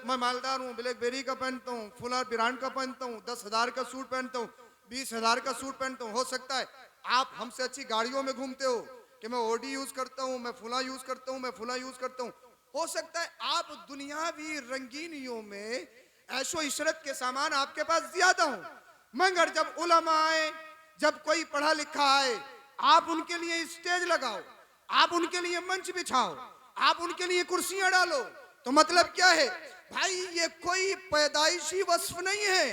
मैं मालदार हूँ, ब्लैकबेरी का पहनता हूँ, फुला ब्रांड का पहनता हूँ, 10,000 का सूट पहनता हूँ, 20,000 का सूट पहनता हूँ। हो सकता है आप हमसे अच्छी गाड़ियों में घूमते हो कि मैं ऑडी यूज करता हूँ, मैं फुला यूज करता हूँ, मैं फुला यूज करता हूँ। हो सकता है आप दुनियावी रंगीनियों में ऐशो इशरत के सामान आपके पास ज्यादा हो, मगर जब उलमा आए, जब कोई पढ़ा लिखा आए, आप उनके लिए स्टेज लगाओ, आप उनके लिए मंच बिछाओ, आप उनके लिए कुर्सियां डालो। तो मतलब क्या है भाई, ये कोई पैदाइशी वस्फ नहीं है,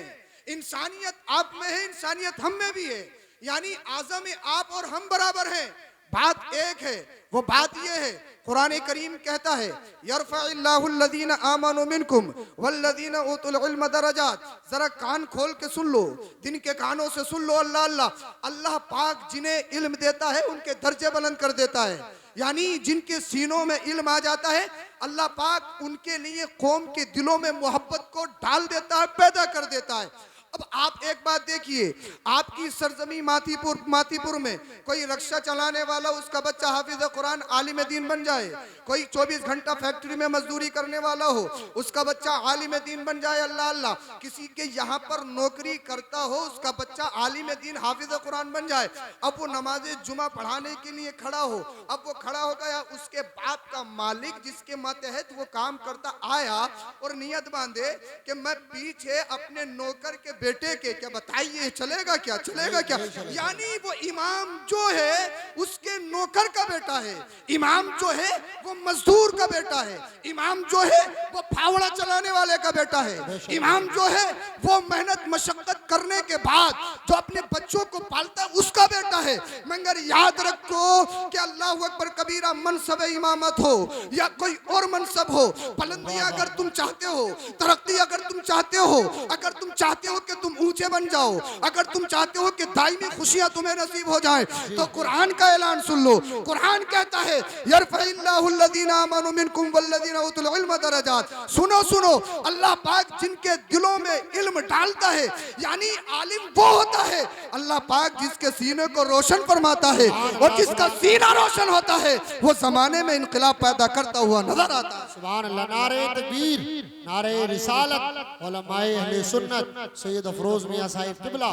इंसानियत आप में है, इंसानियत हम में भी है। यानी आज़म आप और हम बराबर हैं। बात एक है, वो बात ये है, कुरान करीम कहता है यरफ़इल्लाहुल्लज़ीना आमनु मिनकुम वल्लज़ीना उतुल इल्म दरजात। जरा कान खोल के सुन लो, दिन के कानों से सुन लो। अल्लाह अल्लाह अल्लाह पाक जिन्हें इल्म देता है उनके दर्जे बुलंद कर देता है। यानी जिनके सीनों में इल्म आ जाता है, अल्लाह पाक उनके लिए कौम के दिलों में मोहब्बत को डाल देता है, पैदा कर देता है। अब आप एक बात देखिए, आपकी सरजमी मातीपुर में कोई रक्षा चलाने वाला, उसका बच्चा हाफिज कुरान आलिम दीन बन जाए, कोई 24 घंटा फैक्ट्री में मजदूरी करने वाला हो, उसका बच्चा आलिम दीन बन जाए। अल्लाह अल्लाह किसी के यहाँ पर नौकरी करता हो, उसका बच्चा आलिम दीन हाफिज कुरान बन जाए। अब वो नमाज जुमा पढ़ाने के लिए खड़ा हो, अब वो खड़ा हो गया, उसके बाप का मालिक जिसके मातहत वो काम करता आया और नियत बांधे कि मैं पीछे अपने नौकर के बेटे के, क्या बताइए चलेगा क्या, चलेगा क्या? यानी वो इमाम जो है उसके नौकर का बेटा है, इमाम जो है वो मजदूर का बेटा है, इमाम जो है वो फावड़ा चलाने वाले का बेटा है, इमाम जो है वो मेहनत मशक्कत करने के बाद जो अपने बच्चों को पालता है उसका बेटा है। मगर याद रखो कि अल्लाह अकबर कबीरा मनसब इमामत हो या कोई और मनसब हो, बुलंदियां अगर तुम चाहते हो, तरक्की अगर तुम चाहते हो, अगर तुम चाहते हो कि तुम ऊंचे बन जाओ, अगर तुम चाहते हो कि दायमी खुशियां तुम्हें नसीब हो जाए, तो कुरान का ऐलान सुन लो। कुरान कहता है यरफ़इल्लाहुल्लज़ीना आमनु मिनकुम वल्लज़ीना उतुल इल्म दरजात। सुनो सुनो, अल्लाह पाक जिनके दिलों में इल्म डालता है, यानी आलिम वो होता है अल्लाह पाक जिसके सीने को रोशन फरमाता है, और जिसका सीना रोशन होता है वो जमाने में इनकलाब पैदा करता हुआ नजर आता है। सुभान अल्लाह। नारे तकबीर, नारे रिसालत, उलमाए अहले सुन्नत सैयद अफरोज मियां साहिब किबला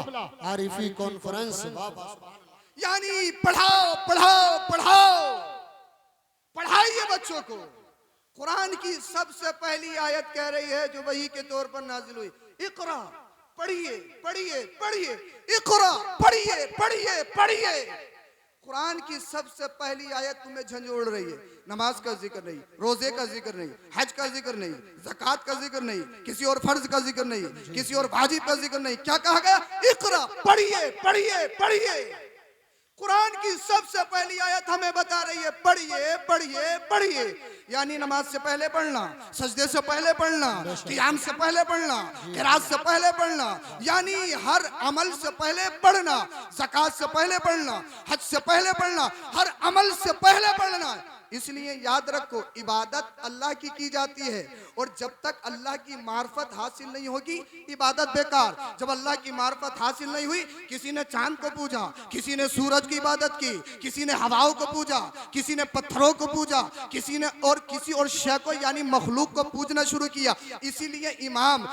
आरिफी कॉन्फ्रेंस। यानी पढ़ाओ पढ़ाओ पढ़ाओ, पढ़ाइए बच्चों को। कुरान की सबसे पहली आयत कह रही है जो वही के तौर पर नाजिल हुई, इकरा, पढ़िए पढ़िए पढ़िए, इकरा, पढ़िए पढ़िए पढ़िए। कुरान की सबसे पहली आयत तुम्हें झंझोड़ रही है, नमाज का जिक्र नहीं, रोजे का जिक्र नहीं, हज का जिक्र नहीं, ज़कात का जिक्र नहीं, किसी और फर्ज का जिक्र नहीं, किसी और वाजिब का जिक्र नहीं। क्या कहा गया? इकरा, पढ़िए पढ़िए पढ़िए। कुरान की सबसे पहली आयत हमें बता रही है पढ़िए पढ़िए पढ़िए। यानी नमाज से पहले पढ़ना, सजदे से पहले पढ़ना, क़ियाम से पहले पढ़ना, क़िरात से पहले पढ़ना, यानी हर अमल से पहले पढ़ना, ज़कात से पहले पढ़ना, हज से पहले पढ़ना, हर अमल से पहले पढ़ना। इसलिए याद रखो, इबादत अल्लाह की जाती है, और जब तक अल्लाह की मार्फत हासिल नहीं होगी इबादत बेकार। जब अल्लाह की मार्फत हासिल नहीं हुई, किसी ने चांद को पूजा, किसी ने सूरज की इबादत की, किसी ने हवाओं को पूजा, किसी ने पत्थरों को पूजा, किसी ने और किसी और शय को यानी मखलूक को पूजना शुरू किया। इसीलिए इमाम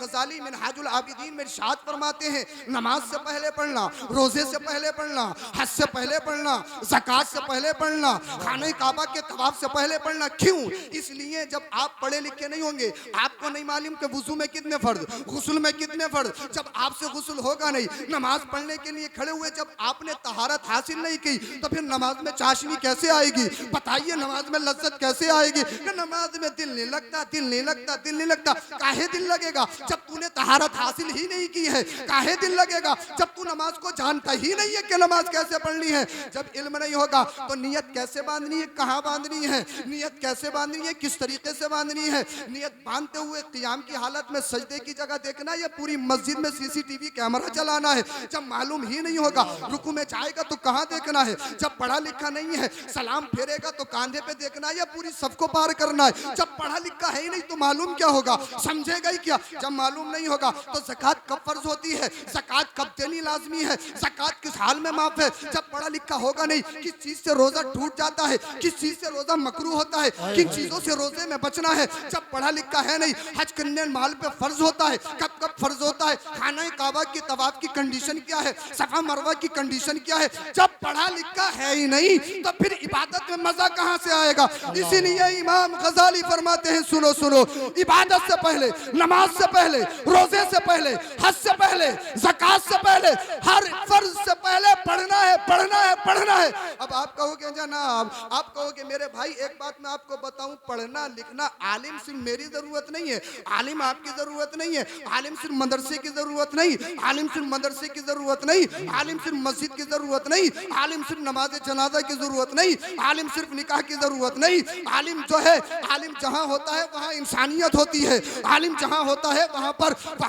गजाली मिनहाजुल आबिदीन में इरशाद फरमाते हैं, नमाज से पहले पढ़ना, रोजे से पहले पढ़ना, हज से पहले पढ़ना, ज़कात से पहले पढ़ना, खाने काबा के तवाफ से पहले पढ़ना। क्यों? इसलिए जब आप पढ़े लिखे नहीं होंगे, आपको नहीं मालूम कि वुजू में कितने फर्ज, गुस्ल में कितने फर्ज, जब आपसे गुस्ल होगा नहीं, नमाज पढ़ने के लिए खड़े हुए जब आपने तहारत हासिल नहीं की, तो फिर नमाज में चाशनी कैसे आएगी? बताइए, नमाज में लज्जत कैसे आएगी? नमाज में दिल नहीं लगता, दिल नहीं लगता, दिल नहीं लगता। काहे दिल लगेगा जब तूने तहारत हासिल ही नहीं की है? काहे दिल लगेगा जब तू नमाज को जानता ही नहीं है कि नमाज कैसे पढ़नी है? जब इल्म नहीं होगा तो नियत कैसे बांधनी है, कहाँ बांधनी है, नियत कैसे बांधनी है, किस तरीके से बांधनी है? नियत बांधते हुए क़ियाम की हालत में सजदे की जगह देखना या पूरी मस्जिद में सीसीटीवी कैमरा चलाना है? जब मालूम ही नहीं होगा, रुकू में जाएगा तो कहाँ देखना है? जब पढ़ा लिखा नहीं है, सलाम फेरेगा तो कांधे पे देखना है या पूरी सबको पार करना है? जब पढ़ा लिखा है ही नहीं तो मालूम क्या होगा, समझेगा ही क्या? जब मालूम नहीं होगा तो ज़कात कब फर्ज होती है, ज़कात कब देनी लाजमी है, ज़कात ज़कात किस हाल में माफ है? जब पढ़ा लिखा होगा नहीं। किस चीज से रोजा टूट जाता है, किस चीज से रोजा मकरूह होता है, किन चीजों से रोजे में बचना है, जब पढ़ा लिखा है नहीं। हज करने माल पे फर्ज होता है, कब कब फर्ज होता है, खाना काबा की तवाफ की कंडीशन क्या है, सफा मरवा की कंडीशन क्या है, जब पढ़ा लिखा है ही नहीं तो फिर इबादत में मजा कहां से आएगा? इसीलिए इमाम गजाली फरमाते हैं, सुनो सुनो, इबादत से पहले, नमाज से पहले, रोजे से पहले, हज से पहले, ज़कात से पहले, हर फर्ज से पहले पढ़ना है, पढ़ना है, पढ़ना है। अब आप कहोगे जनाब, आप कहोगे मेरे भाई एक बात मैं आपको बताऊं, पढ़ना लिखना आलिम सिर्फ मेरी जरूरत नहीं है, आलिम आपकी जरूरत नहीं है, आलिम सिर्फ मदरसे की जरूरत नहीं, आलिम सिर्फ मदरसे की जरूरत नहीं, आलिम सिर्फ मस्जिद की जरूरत नहीं, आलिम सिर्फ नमाज जनाजा की जरूरत नहीं, आलिम सिर्फ निकाह की जरूरत नहीं। आलिम जो है, आलिम जहां होता है वहां इंसानियत होती है, आलिम जहां होता है वहां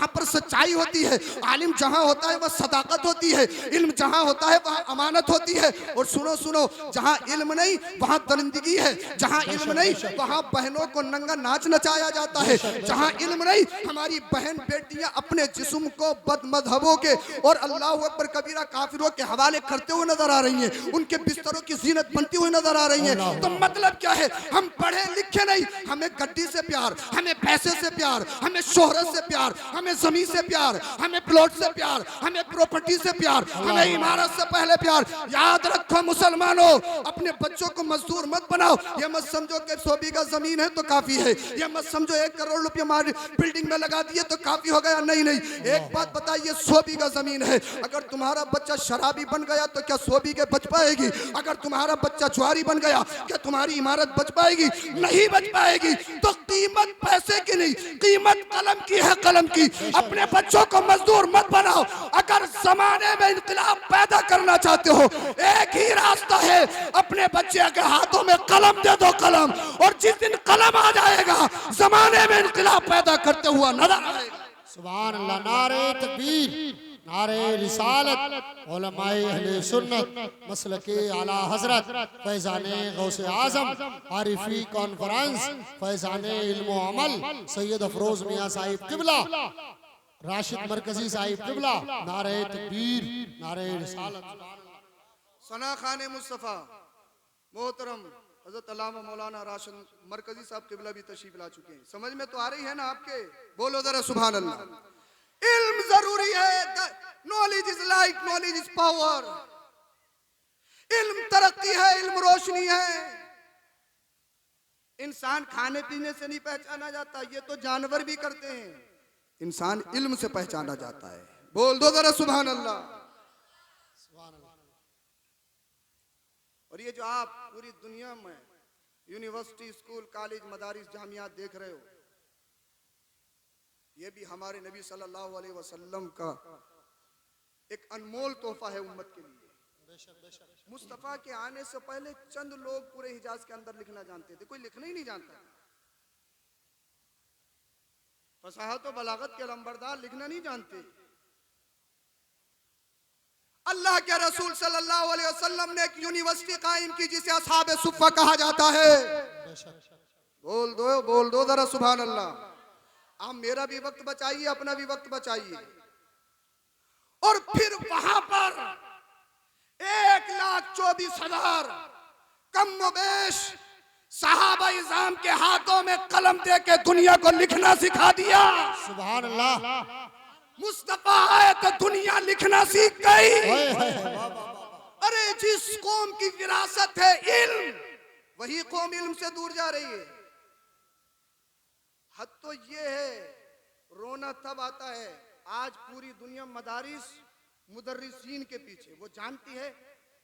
पर सच्चाई होती है, आलिम जहां होता है वह सदाकत होती है, इल्म जहां होता है वहां अमानत होती है। और सुनो सुनो, जहां इल्म नहीं वहां दरिंदगी है, जहां इल्म नहीं वहां बहनों को नंगा नाच नचाया जाता है, जहां इल्म नहीं हमारी बहन बेटियां अपने जिस्म को बदमज़हबों के और अल्लाह अकबर कबीरा काफिरों के हवाले करते हुए नजर आ रही हैं, उनके बिस्तरों की जीनत बनती हुई नजर आ रही है। तो मतलब क्या है? हम पढ़े लिखे नहीं, हमें गड्डी से प्यार, हमें पैसे से प्यार, हमें शोहरत से प्यार, हमें जमीन से प्यार, हमें प्लॉट से प्यार, हमें प्रॉपर्टी से प्यार, हमें इमारत से पहले प्यार। याद रखो मुसलमानों, अपने बच्चों को मजदूर मत बनाओ। ये मत समझो कि 100 बीघा जमीन है तो काफी है, ये मत समझो 1 करोड़ रुपया बिल्डिंग में लगा दिए तो काफी हो गया। नहीं नहीं, एक बात बताइए, 100 बीघा जमीन है, अगर तुम्हारा बच्चा शराबी बन गया तो क्या 100 बीघे बच पाएगी? अगर तुम्हारा बच्चा जुआरी बन गया क्या तुम्हारी इमारत बच पाएगी? नहीं बच पाएगी। तो कीमत पैसे की नहीं, कीमत कलम की है, कलम की। अपने बच्चों को मजदूर मत बनाओ। अगर जमाने में इंकलाब पैदा करना चाहते हो, एक ही रास्ता है, अपने बच्चे के हाथों में कलम दे दो, कलम। और जिस दिन कलम आ जाएगा, जमाने में इंकलाब पैदा करते हुआ नजर आएगा। सुभान अल्लाह। नारे तकबीर, नारे रिसालत, उलमाए अहले सुन्नत मसलके आला हजरत फैजाने गौसे आजम आरिफी कॉन्फ्रेंस फैजाने इल्म अमल सैयद अफरोज मियाँ साहिब किबला राशिद मरकजी साहिब किबला, नारे तकबीर, नारे रिसालत। सना खाने मुस्तफ़ा मोहतरम हजरत अल्लामा मौलाना राशिद मरकजी साहब किबला भी तशरीफ ला चुके हैं। समझ में तो आ रही है ना आपके? बोलो जरा सुभान अल्लाह। इल्म जरूरी है, knowledge is light, knowledge is power. इल्म तरक्की है, इल्म रोशनी है। इंसान खाने पीने से नहीं पहचाना जाता, ये तो जानवर भी करते हैं। इंसान इल्म से पहचाना जाता है। बोल दो जरा सुभान अल्लाह। और ये जो आप पूरी दुनिया में यूनिवर्सिटी, स्कूल, कॉलेज, मदारिस, जामियात देख रहे हो, ये भी हमारे नबी सल्लल्लाहु अलैहि वसल्लम का एक अनमोल तोहफा है उम्मत के लिए। मुस्तफ़ा के आने से पहले चंद लोग पूरे हिजाज के अंदर लिखना जानते थे, कोई लिखना ही नहीं जानता। फसाहत और बलागत के लंबरदार लिखना नहीं जानते। अल्लाह के रसूल सल्लल्लाहु अलैहि वसल्लम ने एक यूनिवर्सिटी कायम की जिसे असहाबे सुफ़्फ़ा कहा जाता है। बोल दो जरा सुभान अल्लाह। आप मेरा भी वक्त बचाइए, अपना भी वक्त बचाइए। और फिर वहां पर 1,24,000 कम बेश सहाबा इज़ाम के हाथों में कलम दे के दुनिया को लिखना सिखा दिया। सुभान अल्लाह। मुस्तफा आए तो दुनिया लिखना सीख गई। अरे जिस कौम की विरासत है इल्म, वही कौम इल्म से दूर जा रही है। हद तो ये है, रोना तब आता है आज पूरी दुनिया मदारिस मुदर्रिसीन के पीछे। वो जानती है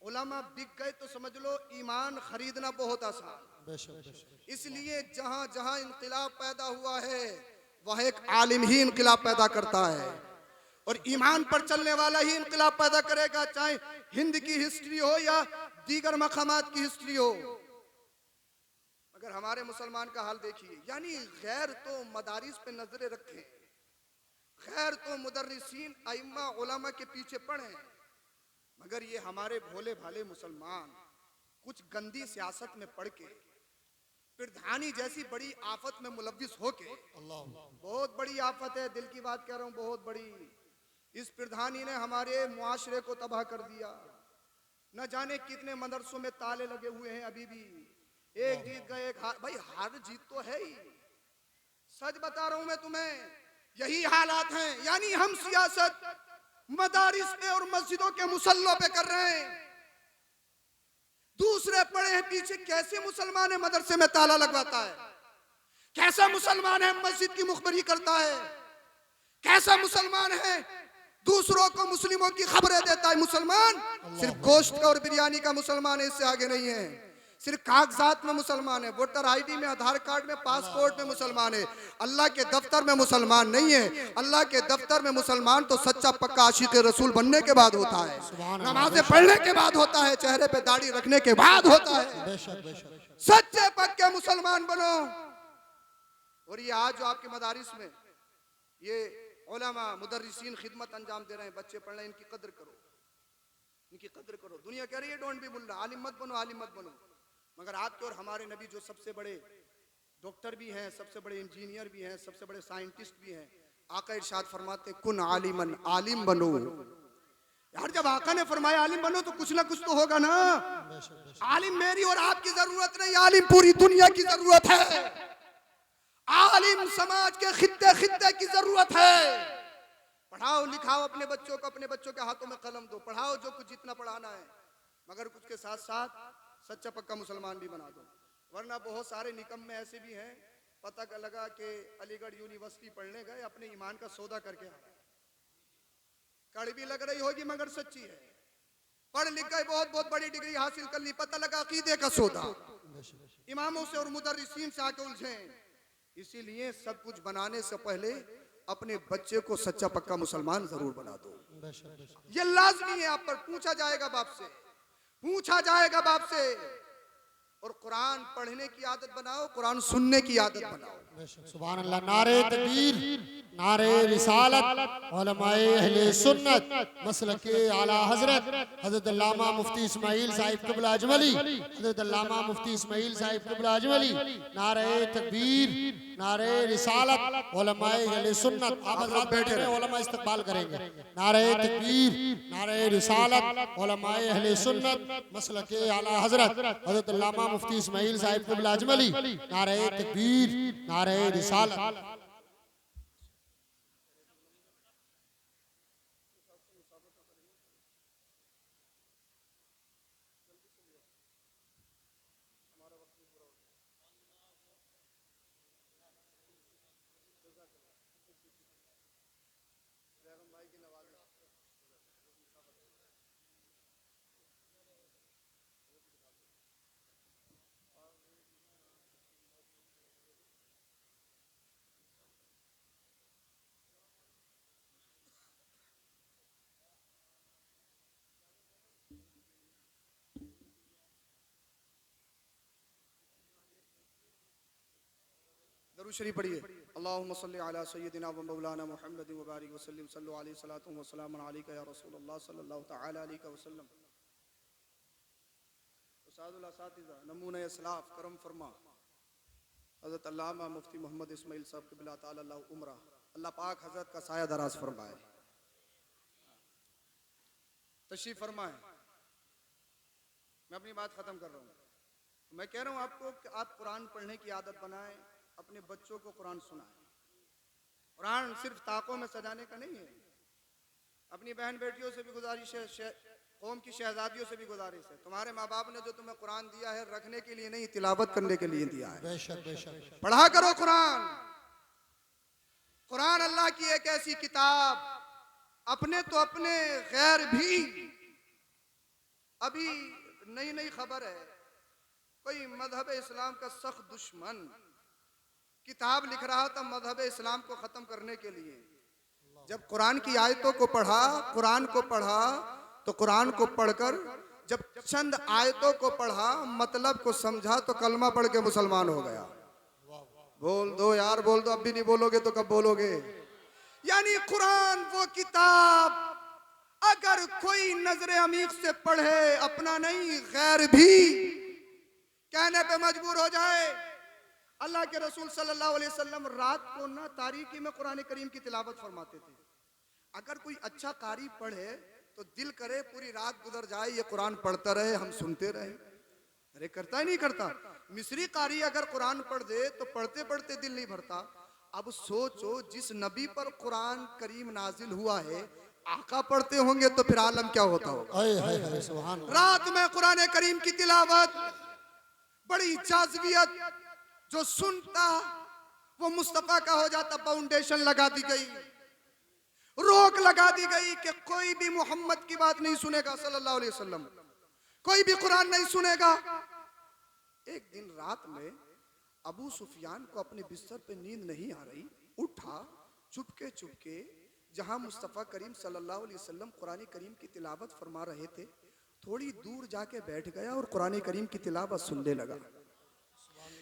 उलमा बिक गए तो समझ लो ईमान खरीदना बहुत आसान। इसलिए जहां जहां इंकलाब पैदा हुआ है वह एक आलिम ही इंकलाब पैदा करता है, और ईमान पर चलने वाला ही इंकलाब पैदा करेगा, चाहे हिंद की हिस्ट्री हो या दीगर मकामात की हिस्ट्री हो। अगर हमारे मुसलमान का हाल देखिए, यानी गैर तो मदारिस पे नजरें रखें, खैर तो मुदर्रिसीन अइम्मा उलमा के पीछे पड़े, मगर ये हमारे भोले भाले मुसलमान कुछ गंदी सियासत में पड़ के, प्रधानी जैसी बड़ी आफत में मुलव्विस होके, बहुत बड़ी आफत है, दिल की बात कह रहा हूँ, बहुत बड़ी। इस प्रधानी ने हमारे मुआशरे को तबाह कर दिया। न जाने कितने मदरसों में ताले लगे हुए हैं अभी भी। एक जीत गए, एक हार। भाई हार जीत तो है ही, सच बता रहा हूं मैं तुम्हें, यही हालात हैं। यानी हम सियासत मदारिस पे और मस्जिदों के मुसल्लों पे कर रहे हैं, दूसरे पड़े हैं पीछे। कैसे मुसलमान है मदरसे में ताला लगवाता है, कैसा मुसलमान है मस्जिद की मुखबरी करता है, कैसा मुसलमान है दूसरों को मुस्लिमों की खबरें देता है। मुसलमान सिर्फ गोश्त का और बिरयानी का मुसलमान है, इससे आगे नहीं है। सिर्फ कागजात में मुसलमान है, वोटर आईडी में, आधार कार्ड में, पासपोर्ट में मुसलमान है। अल्लाह के दफ्तर में मुसलमान नहीं है। अल्लाह के दफ्तर में मुसलमान तो सच्चा पक्का आशिक रसूल बनने के बाद होता है, नमाजें पढ़ने के बाद होता है, चेहरे पे दाढ़ी रखने के बाद होता है। सच्चे पक्के मुसलमान बनो। और ये आज जो आपके मदारिस में ये उलमा मुदर्रिसीन खिदमत अंजाम दे रहे हैं, बच्चे पढ़ रहे हैं, इनकी कदर करो, इनकी कदर करो। दुनिया कह रही है डोंट बी मुल्ला, आलिम मत बनो, आलिम मत बनो। मगर आपके और हमारे नबी जो सबसे बड़े डॉक्टर भी हैं, सबसे बड़े इंजीनियर भी हैं, सबसे बड़े साइंटिस्ट भी हैं, आका इरशाद फरमाते कुन आलिमन, आलिम बनो। यार जब आका ने फरमाया आलिम बनो तो कुछ ना कुछ तो होगा ना। आलिम मेरी और आपकी जरूरत नहीं, आलिम पूरी दुनिया की जरूरत है। आलिम समाज के खित्ते खित्ते की जरूरत है। पढ़ाओ लिखाओ अपने बच्चों को, अपने बच्चों के हाथों में कलम दो, पढ़ाओ जो कुछ जितना पढ़ाना है, मगर कुछ के साथ साथ सच्चा पक्का मुसलमान भी बना दो। वरना बहुत सारे निकम्मे ऐसे भी हैं, पता लगा कि अलीगढ़ यूनिवर्सिटी पढ़ने गए, अपने ईमान का सौदा करके आ गए। कड़वी लग रही होगी मगर सच्ची है। पढ़ लिख गए, बहुत बहुत बड़ी डिग्री हासिल कर ली, पता लगा अकीदे का सौदा इमामों से और मुदर्रिसीन से आके उलझे। इसीलिए सब कुछ बनाने से पहले अपने बच्चे को सच्चा पक्का मुसलमान जरूर बना दो। ये लाजमी है, आप पर पूछा जाएगा बाप से, पूछा जाएगा बाप से। और कुरान पढ़ने की आदत बनाओ, कुरान सुनने की आदत बनाओ। सुभान अल्लाह। नारे तकबीर, नारे रिसालत, उलमाए अहले सुन्नत मसलके आला हजरत हजरत अल्लामा मुफ्ती इस्माइल साहिब क़िबला अजमली, हजरत अल्लामा मुफ्ती इस्माइल साहिब क़िबला अजमली। नारे तकबीर, नारे रिसालत, उलमाए अहले सुन्नत। आप हजरत बैठे रहे, उलमा इस्तकबाल करेंगे। नारे तकबीर, नारे रिसालत, उलमाए अहले सुन्नत मसलके आला हजरत हजरत अल्लामा मुफ्ती इस्माइल साहिब क़िबला अजमली। नारे तकबीर, नारे रिसालत। दरूद शरीफ पढ़िए। अल्लाहुम्मा सल्ली अला सय्यदिना व मौलाना मुहम्मद व बारिक व सल्लिम सल्लु अलैहि सलातु व सलामुन अलैका या रसूलल्लाह सल्लल्लाहु तआला अलैहि वसल्लम। उस्तादुल असातिज़ा नमूने इस्लाफ करम फरमा हज़रत अल्लामा मुफ्ती मोहम्मद इस्माइल साहब क़िबला ताला अल्लाह उम्रा, अल्लाह पाक हज़रत का साया दराज फरमाए, तशरीफ फरमाए। मैं अपनी बात ख़त्म कर रहा हूँ। मैं कह रहा हूँ आपको कि आप कुरान पढ़ने की आदत बनाएं, अपने बच्चों को कुरान सुनाएं। कुरान सिर्फ ताकों में सजाने का नहीं है। अपनी बहन बेटियों से भी गुजारिश है, कौम की शहजादियों से भी गुजारिश है, तुम्हारे माँ बाप ने जो तुम्हें कुरान दिया है रखने के लिए नहीं, तिलावत करने के लिए दिया है। बेशक बेशक। पढ़ा करो कुरान। कुरान अल्लाह की एक ऐसी किताब, अपने तो अपने गैर भी। अभी नई नई खबर है, कोई मजहब इस्लाम का सख्त दुश्मन किताब लिख रहा था मजहब इस्लाम को खत्म करने के लिए। जब कुरान की आयतों को पढ़ा, कुरान को पढ़ा, तो कुरान को पढ़कर जब चंद आयतों को पढ़ा, मतलब को समझा, तो कलमा पढ़ के मुसलमान हो गया। बोल दो यार, बोल दो। अब भी नहीं बोलोगे तो कब बोलोगे? यानी कुरान वो किताब, अगर कोई नजरे अमीक से पढ़े, अपना नहीं गैर भी कहने पे मजबूर हो जाए। अल्लाह के रसूल सल्लल्लाहु अलैहि वसल्लम रात को ना तारीकी में कुरान करीम की तिलावत फरमाते थे। अगर कोई अच्छा कारी पढ़े तो दिल करे पूरी रात गुजर जाए ये कुरान पढ़ता रहे, हम सुनते रहे। अरे करता ही नहीं करता। मिस्री कारी अगर कुरान पढ़ दे तो पढ़ते पढ़ते दिल नहीं भरता। अब सोचो जिस नबी पर कुरान करीम नाजिल हुआ है आका पढ़ते होंगे तो फिर आलम क्या होता होगा। हाय हाय हाय सुभान अल्लाह। रात में कुरान करीम की तिलावत, बड़ी जाज़बियत, जो सुनता वो मुस्तफा का हो जाता। फाउंडेशन लगा दी गई, रोक लगा दी गई कि कोई भी मोहम्मद की बात नहीं सुनेगा सल्लल्लाहु अलैहि वसल्लम, कोई भी कुरान नहीं सुनेगा। एक दिन रात में अबू सुफियान को अपने बिस्तर पे नींद नहीं आ रही, उठा चुपके चुपके, जहां मुस्तफा करीम सल्लल्लाहु अलैहि वसल्लम कुरान करीम की तिलावत फरमा रहे थे, थोड़ी दूर जाके बैठ गया और कुरान करीम की तिलावत सुनने लगा।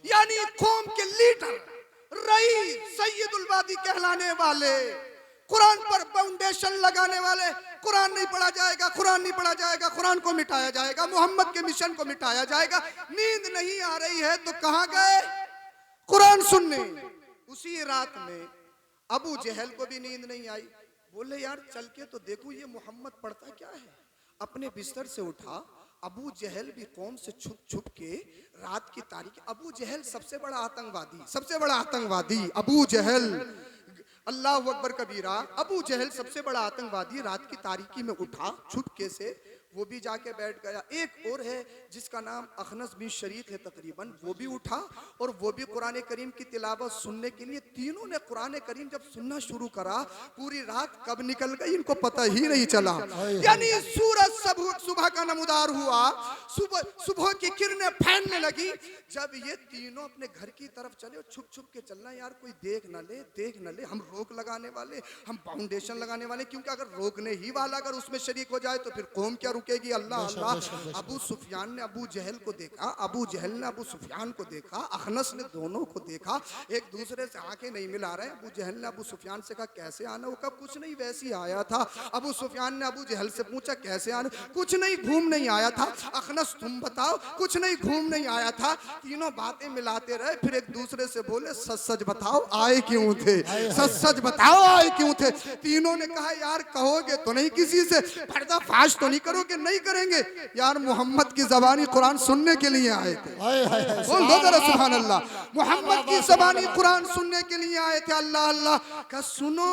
यानी कौम के लीडर, रईस, सैयदुल वादी कहलाने वाले, कुरान पर फाउंडेशन लगाने वाले, कुरान नहीं पढ़ा जाएगा, कुरान नहीं पढ़ा जाएगा, कुरान को मिटाया जाएगा, मोहम्मद के मिशन को मिटाया जाएगा। नींद नहीं आ रही है तो कहां गए? कुरान सुनने। उसी रात में अबू जहल को भी नींद नहीं आई। बोले यार चल के तो देखूं ये मोहम्मद पढ़ता क्या है। अपने बिस्तर से उठा, अबू जहल भी कौम से छुप छुप के रात की तारीख। अबू जहल सबसे बड़ा आतंकवादी, सबसे बड़ा आतंकवादी अबू जहल, अल्लाह अकबर कबीरा। अबू जहल सबसे बड़ा आतंकवादी रात की तारीकी में उठा छुपके से, वो भी जाके बैठ गया। एक और है जिसका नाम अखनस बिन शरीक है तकरीबन, वो भी उठा और वो भी कुरान करीम की तिलावत सुनने के लिए। तीनों ने कुरान करीम जब सुनना शुरू करा, पूरी रात कब निकल गई इनको पता ही नहीं चला। यानी सूरज सुबह का नमूदार हुआ, सुबह की किरणें फैलने लगी। जब ये तीनों अपने घर की तरफ चले, छुप छुप के चलना यार, कोई देख न ले, देख न ले, हम रोक लगाने वाले, हम फाउंडेशन लगाने वाले, क्योंकि अगर रोकने ही वाला अगर उसमें शरीक हो जाए तो फिर कौम क्या रुकेगी। अल्लाह अल्लाह। अबू सुफियान ने अबू जहल को देखा, अबू जहल ने अबू सुफियान को देखा, अखनस ने दोनों को देखा, एक दूसरे से आंखें नहीं मिला रहे। अबू जहल ने अबू सुफियान से कहा कैसे आना? वो कहा कुछ नहीं, वैसे ही आया था। अबू सुफियान ने अबू जहल से पूछा कैसे आना? कुछ नहीं, घूम नहीं आया था। अखनस तुम बताओ? कुछ नहीं, घूम नहीं आया था। तीनों बातें मिलाते रहे, फिर एक दूसरे से बोले सच सच बताओ आए क्यों थे, सच सच बताओ आए क्यों थे। तीनों ने कहा यार कहोगे तो नहीं, किसी से पर्दाफाश तो नहीं करोगे? नहीं करेंगे यार, मोहम्मद की ज़बानी कुरान सुनने के लिए आए थे। बोल दो जरा सुभान अल्लाह। मोहम्मद की ज़बानी कुरान सुनने के लिए आए थे। अल्लाह अल्लाह का सुनो,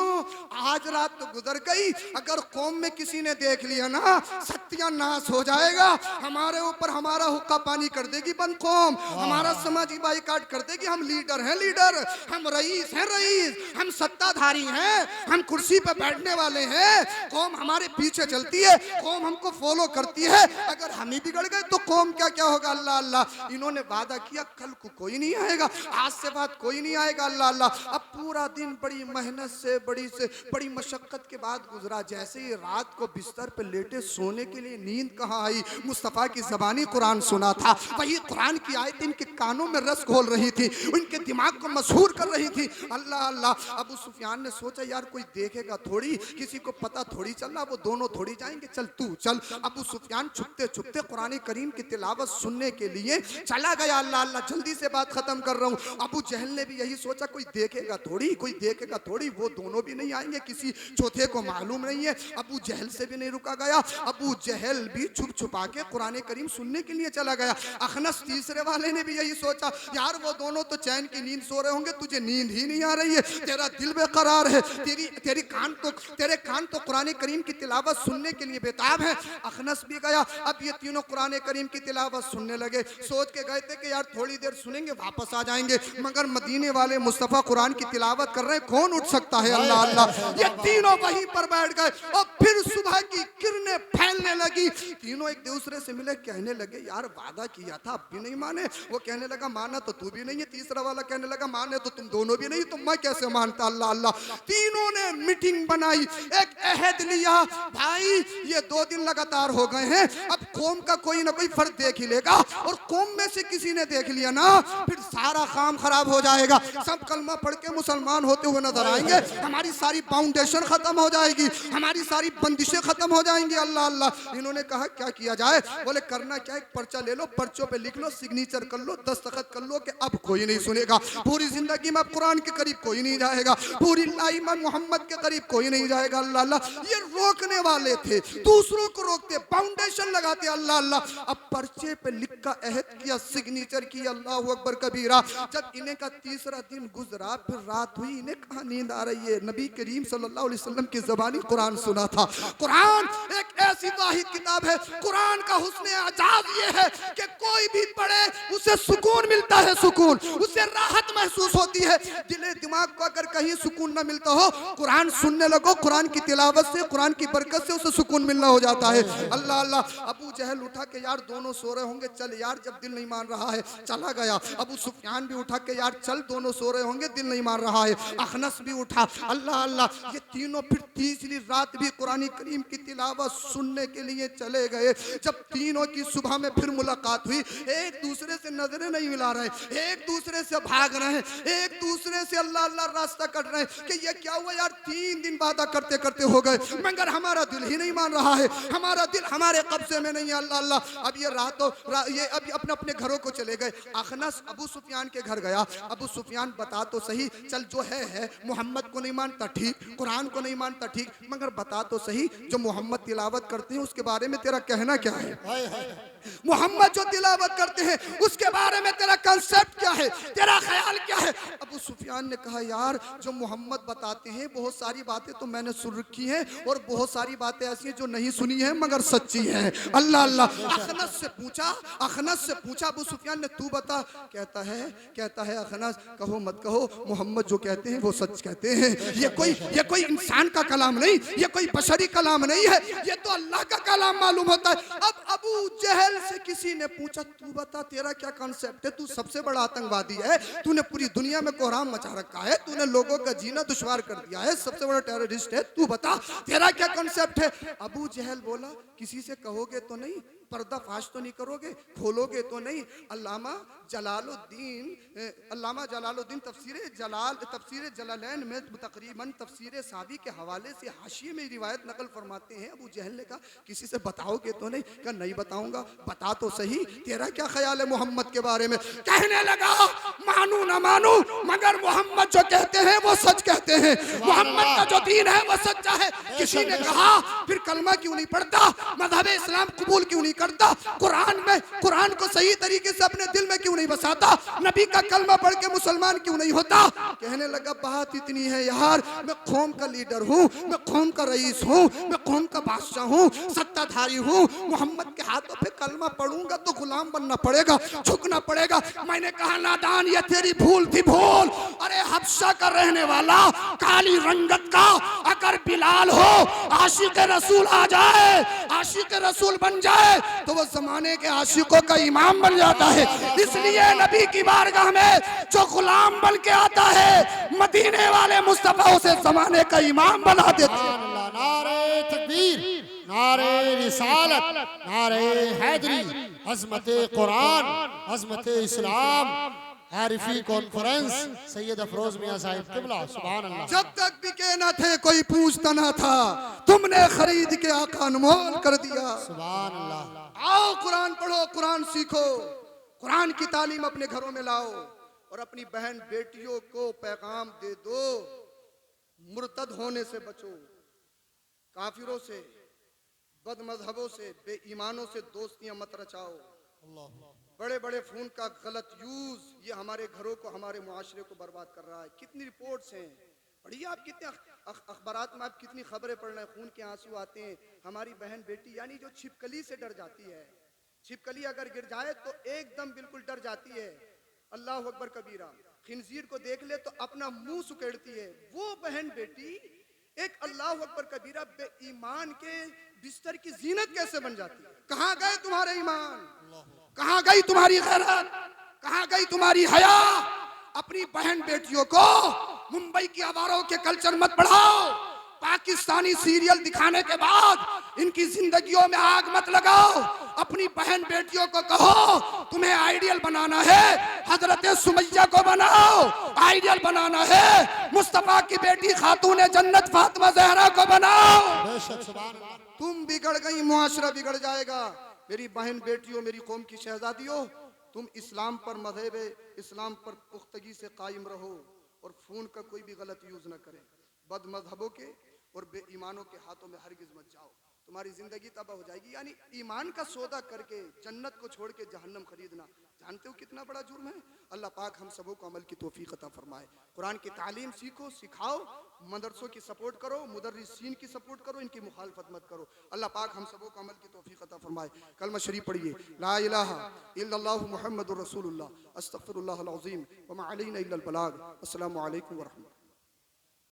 आज रात तो गुजर गई, अगर कौम में किसी ने देख लिया ना सत्यानाश हो जाएगा। हमारे ऊपर हमारा हुक्का पानी कर देगी बन कौम, हमारा समाजी बाइकाट कर देगी। हम लीडर हैं लीडर, हम रईस हैं रईस, हम सत्ताधारी हैं, हम कुर्सी पे बैठने वाले हैं, कौम हमारे पीछे चलती है, कौम हमको फॉलो करती है। अगर हम ही बिगड़ गए तो कौम क्या क्या होगा। अल्लाह अल्लाह। इन्होंने वादा किया कल को कोई नहीं आएगा, आज से बाद कोई नहीं आएगा। अल्लाह अल्लाह। अब पूरा दिन बड़ी मेहनत से बड़ी मशक्कत के बाद गुजरा। जैसे ही रात को बिस्तर पे लेटे, सोने के लिए नींद कहाँ आई। मुस्तफ़ा की ज़बानी कुरान सुना था, वही कुरान की आयत इनके कानों में रस घोल रही थी, उनके दिमाग को मशहूर कर रही थी। अल्लाह अल्लाह। अबू सुफियान ने सोचा यार कोई देखेगा थोड़ी, किसी को पता थोड़ी चलना, वो दोनों थोड़ी जाएंगे, चल तू चल। अबू सुफियान छुपते छुपते कुरान करीम की तिलावत सुनने के लिए चला गया। अल्लाह अल्लाह। जल्दी से बात खत्म कर रहा हूँ। अबू जहल ने भी यही सोचा कोई देखेगा थोड़ी, कोई देखेगा थोड़ी, वो दोनों भी नहीं आएंगे, किसी चौथे को मालूम नहीं है। अबू जहल से भी नहीं रुका गया, अबू जहल भी छुप छुपा के कुरान करीम सुनने के लिए चला गया। अखनस तीसरे वाले ने भी यही सोचा यार वो दोनों तो चैन की नींद सो रहे होंगे, तुझे नींद ही नहीं आ रही है, तेरा दिल बेकरार है, तेरे कान तो कुरान करीम की तिलावत सुनने के लिए बेताब है। अखनस भी गया। अब ये तीनों कुरान करीम की तिलावत सुनने लगे। सोच के गए थे कि यार थोड़ी देर सुनेंगे वापस आ जाएंगे, मगर मदीने वाले मुस्तफ़ा कुरान की तिलावत कर रहे हैं, कौन उठ सकता है। अल्लाह अल्लाह। ये तीनों वहीं पर बैठ गए और फिर सुबह की किरणें फैलने लगी। तीनों एक दूसरे से मिले, कहने लगे यार वादा किया था अब भी नहीं माने। वो कहने लगा माना तो तू भी नहीं है। तीसरा वाला कहने लगा माने तो तुम दोनों भी नहीं, तो मैं कैसे मानता। अल्लाह अल्लाह। तीनों ने मीटिंग बनाई, एक अहद लिया, भाई ये 2 दिन लगातार गिरफ्तार हो गए हैं। अब कौम का कोई ना कोई फर्द देख ही लेगा, और कौम में से किसी ने देख लिया ना, फिर सारा काम खराब हो जाएगा। सब कलमा पढ़ के मुसलमान होते हुए नजर आएंगे, हमारी सारी फाउंडेशन खत्म हो जाएगी, हमारी सारी बंदिशें खत्म हो जाएंगी। अल्लाह अल्लाह। इन्होंने कहा क्या किया जाए? बोले करना क्या, एक पर्चा ले लो, पर्चों पे लिख लो, सिग्नेचर कर लो, दस्तखत कर लो कि अब कोई नहीं सुनेगा। पूरी जिंदगी में कुरान के करीब कोई नहीं जाएगा, पूरी लाइफ में मोहम्मद के करीब कोई नहीं जाएगा। अल्लाह अल्लाह। ये रोकने वाले थे, दूसरों को रोकते, फाउंडेशन लगाते। अल्लाह अल्लाह। अब पर्चे पे लिख का अहद किया, सिग्नेचर किया। अल्लाह अकबर कबीरा। जब इन्हें का तीसरा दिन गुजरा, फिर रात हुई, इन्हें कहा नींद आ रही है। नबी करीम सल्लल्लाहु अलैहि वसल्लम की ज़बानी कुरान सुना था। कुरान एक ऐसी वाहिद किताब है, कुरान का हुस्न आजाद ये है कि कोई भी पढ़े उसे सुकून मिलता है, सुकून, उसे राहत महसूस होती है। दिले दिमाग को अगर कहीं सुकून ना मिलता हो, कुरान सुनने लगो, कुरान की तिलावत से, कुरान की बरकत से उसे सुकून मिलना हो जाता है। अल्लाह अल्लाह। अबू जहल उठा के यार दोनों सो रहे होंगे, चल यार, जब दिल नहीं मान रहा है, चला गया। अबू सुफियान भी उठा के यार चल, दोनों सो रहे होंगे, दिल नहीं मान रहा है। अखनस भी उठा। अल्लाह अल्लाह। ये तीनों फिर तीसरी रात भी कुरान करीम की तिलावत सुनने के लिए चले गए। जब तीनों की सुबह में फिर मुलाकात हुई, एक दूसरे से नजरें नहीं मिला रहे, एक दूसरे से भाग रहे हैं, एक दूसरे से अल्लाह अल्लाह रास्ता कट रहे हैं कि ये क्या हुआ यार, 3 दिन वादा करते करते हो गए, मगर हमारा दिल ही नहीं मान रहा है, हमारा दिल हमारे कब्जे में नहीं है। अल्लाह अल्लाह। अब ये अभी अपने अपने घरों को चले गए। अखनस अबू सुफियान के घर गया। अबू सुफियान बता तो सही, चल जो है मोहम्मद को नहीं मानता ठीक, कुरान को नहीं मानता ठीक, मगर बता तो सही जो मोहम्मद तिलावत करते हैं उसके बारे में तेरा कहना क्या है? मोहम्मद जो तिलावत करते हैं उसके बारे में तेरा कंसेप्ट क्या है, तेरा ख्याल क्या है? अबू सुफियान ने कहा यार जो मोहम्मद बताते हैं बहुत सारी बातें तो मैंने सुन रखी हैं, और बहुत सारी बातें ऐसी हैं जो नहीं सुनी है मगर सच्ची है। अल्लाह अल्लाह। अखनस से पूछा अबू सुफियान ने, तू बता। कहता है अखनस, कहो मत कहो, मोहम्मद जो कहते हैं वो सच कहते हैं। ये कोई इंसान का कलाम नहीं, ये कोई बशरी कलाम नहीं है, ये तो अल्लाह का कलाम मालूम होता है। अब अबू जहल से किसी ने पूछा, तू बता तेरा क्या कॉन्सेप्ट है, तू सबसे बड़ा आतंकवादी है, तूने पूरी दुनिया में कोहराम मचा रखा है, तूने लोगों का जीना दुश्वार कर दिया है, सबसे बड़ा टेररिस्ट है, तू बता तेरा क्या कॉन्सेप्ट है? अबू जहल बोला, किसी से कहोगे तो नहीं, पर्दा फाश तो नहीं करोगे, खोलोगे तो नहीं। अल्लामा जलालुद्दीन तफसीर जलालैन में तकरीबन तफसीर सावी के हवाले से हाशिए में रिवायत नकल फरमाते हैं। अबू जहल ने कहा किसी से बताओगे तो नहीं? कहा नहीं बताऊंगा। बता तो सही तेरा क्या ख्याल है मोहम्मद के बारे में? कहने लगा मानू ना मानू, मगर मोहम्मद जो कहते हैं वो सच कहते हैं, मोहम्मद का जो दीन है वो सच्चा है। किसी ने कहा फिर कलमा क्यों नहीं पढ़ता, मजहब इस्लाम कबूल क्यों नहीं करता, कुरान को सही तरीके से अपने दिल में क्यों नहीं बसाता, नबी का कलमा पढ़ के मुसलमान क्यों नहीं होता? कहने लगा बात इतनी है यार, मैं कौम का लीडर हूँ, मैं कौम का रईस हूँ, मैं कौम का बादशाह हूँ, सत्ताधारी हूँ, मोहम्मद के हाथों पे कलमा पढ़ूंगा तो गुलाम बनना पड़ेगा, झुकना पड़ेगा। मैंने कहा नादान ये तेरी भूल थी, भूल। अरे हबशा का रहने वाला, काली रंगत का अगर बिलाल हो, आशिक रसूल आ जाए, आशिक रसूल बन जाए तो वो जमाने के आशिकों का इमाम बन जाता है। इसलिए नबी की बारगाह में जो गुलाम बन के आता है, मदीने वाले मुस्तफा उसे जमाने का इमाम बना देते हैं। नारे तकबीर, नारे रिसालत, नारे हैदरी, अज़मत कुरान, अज़मत इस्लाम, आरिफी कॉन्फ्रेंस, सैयद अफरोज मियां साहिब किबला, सुभान अल्लाह। जब तक बिके न थे कोई पूछता न था, तुमने खरीद के आका अनमोल कर दिया। सुभान अल्लाह। आओ कुरान पढ़ो, कुरान सीखो, कुरान की तालीम अपने घरों में लाओ, और अपनी बहन बेटियों को पैगाम दे दो, मुर्तद होने से बचो, काफिरों से, बदमजहबों से, बेईमानों से दोस्तियां मत रचाओ। बड़े बड़े फोन का गलत यूज ये हमारे घरों को, हमारे मुआशरे को बर्बाद कर रहा है। कितनी रिपोर्ट्स हैं, पढ़िए आप, कितने अखबारात में आप कितनी खबरें पढ़ रहे हैं, खून के आंसू आते हैं। हमारी बहन बेटी यानी जो छिपकली से डर जाती है, छिपकली अगर गिर जाए तो एकदम बिल्कुल डर जाती है, अल्लाह अकबर कबीरा, खिंजीर को देख ले तो अपना मुंह सुकेड़ती है, वो बहन बेटी एक अल्लाह अकबर कबीरा बेईमान के बिस्तर की जीनत कैसे बन जाती है? कहाँ गए तुम्हारे ईमान, कहाँ गई तुम्हारी गैरत, कहाँ गई तुम्हारी हया? अपनी बहन बेटियों को मुंबई की आवारों के कल्चर मत बढ़ाओ। पाकिस्तानी सीरियल दिखाने के बाद इनकी जिंदगियों में आग मत लगाओ। अपनी बहन बेटियों को कहो तुम्हें आइडियल बनाना है, हजरत सुमैया को बनाओ। आइडियल बनाना है, मुस्तफा की बेटी खातून जन्नत फातिमा ज़हरा को बनाओ। बेशक सुभान अल्लाह। तुम बिगड़ गई, मुआशरा बिगड़ जाएगा। मेरी बहन बेटियों, मेरी कौम की शहजादियों, तुम इस्लाम पर, मज़हब इस्लाम पर पुख्तगी से कायम रहो और फोन का कोई भी गलत यूज न करें। बद मजहबों के और बेईमानों के हाथों में हरगिज मत जाओ, तुम्हारी जिंदगी तबाह हो जाएगी। यानी ईमान का सौदा करके जन्नत को छोड़ के जहन्नम खरीदना, जानते हो कितना बड़ा जुर्म है। अल्लाह पाक हम सबों को अमल की तौफीक अता फरमाए। कुरान की तालीम सीखो, सिखाओ, मदरसों की सपोर्ट करो, मुदर्रिसीन की सपोर्ट करो, इनकी मुखालफत मत करो। अल्लाह पाक हम सबों को अमल की तौफीक अता फरमाए। कलमा शरीफ पढ़िए, ला इलाहा इल्लल्लाहु मुहम्मदुर रसूलुल्लाह, अस्तगफिरुल्लाहल अज़ीम व मा अलैना इल्लल बलाग। अस्सलामु अलैकुम व रहमतुल्लाह।